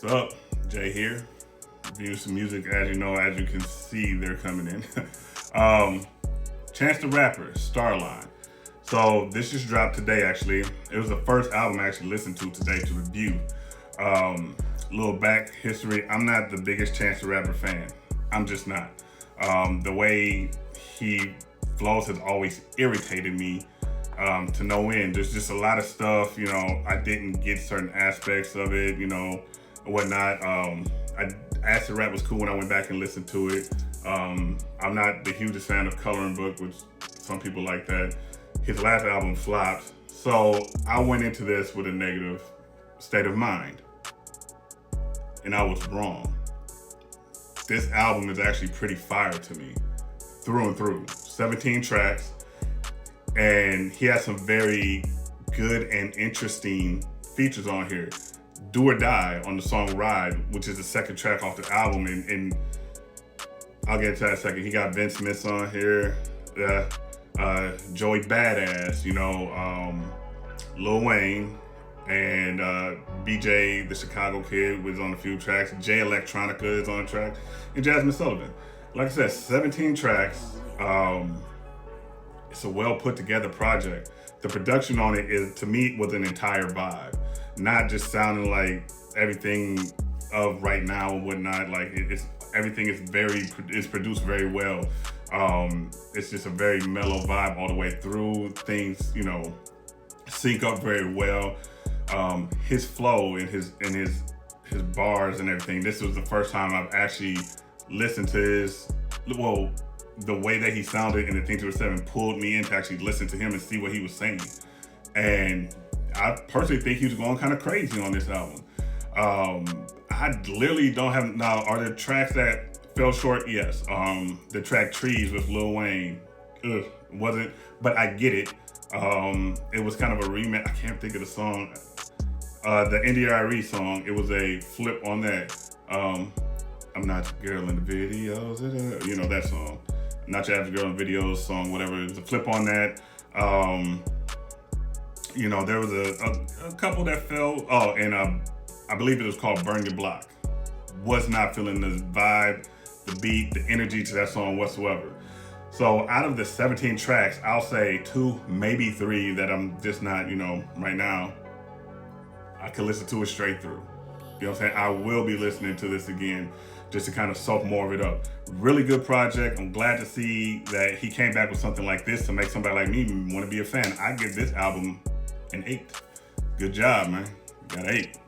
What's up? Jay here. Review some music. As you can see, they're coming in. Chance the Rapper, Starline. So this just dropped today, actually. It was the first album I actually listened to today to review. Little back history. I'm not the biggest Chance the Rapper fan. I'm just not. The way he flows has always irritated me to no end. There's just a lot of stuff, I didn't get certain aspects of it, and whatnot. Acid Rap was cool when I went back and listened to it. I'm not the hugest fan of Coloring Book, which some people like that. His last album flopped. So I went into this with a negative state of mind. And I was wrong. This album is actually pretty fire to me, through and through. 17 tracks, and he has some very good and interesting features on here. Do or Die on the song Ride, which is the second track off the album, and I'll get to that in a second. He got Vince Smith on here, Joey Badass, Lil Wayne, and BJ, the Chicago Kid, was on a few tracks. Jay Electronica is on a track, and Jasmine Sullivan. Like I said, 17 tracks. It's a well put together project. The production on it is, to me, was an entire vibe, not just sounding like everything of right now and whatnot. Like everything is produced very well. It's just a very mellow vibe all the way through. Things, sync up very well. His flow and his bars and everything. This was the first time I've actually listened to the way that he sounded in the Things Were Seven pulled me in to actually listen to him and see what he was saying. And I personally think he was going kind of crazy on this album. I literally don't have, now are there tracks that fell short? Yes. The track Trees with Lil Wayne, wasn't, but I get it. It was kind of a remix. I can't think of the song. The NDRE song, it was a flip on that. I'm not your girl in the videos, that song. Not your average girl in videos song, whatever. It was a flip on that. There was a couple that fell. Oh, and I believe it was called Burn Your Block. Was not feeling the vibe, the beat, the energy to that song whatsoever. So out of the 17 tracks, I'll say 2, maybe 3 that I'm just not, right now. I could listen to it straight through. You know what I'm saying? I will be listening to this again just to kind of soak more of it up. Really good project. I'm glad to see that he came back with something like this to make somebody like me want to be a fan. I give this album an 8. Good job, man. You got 8.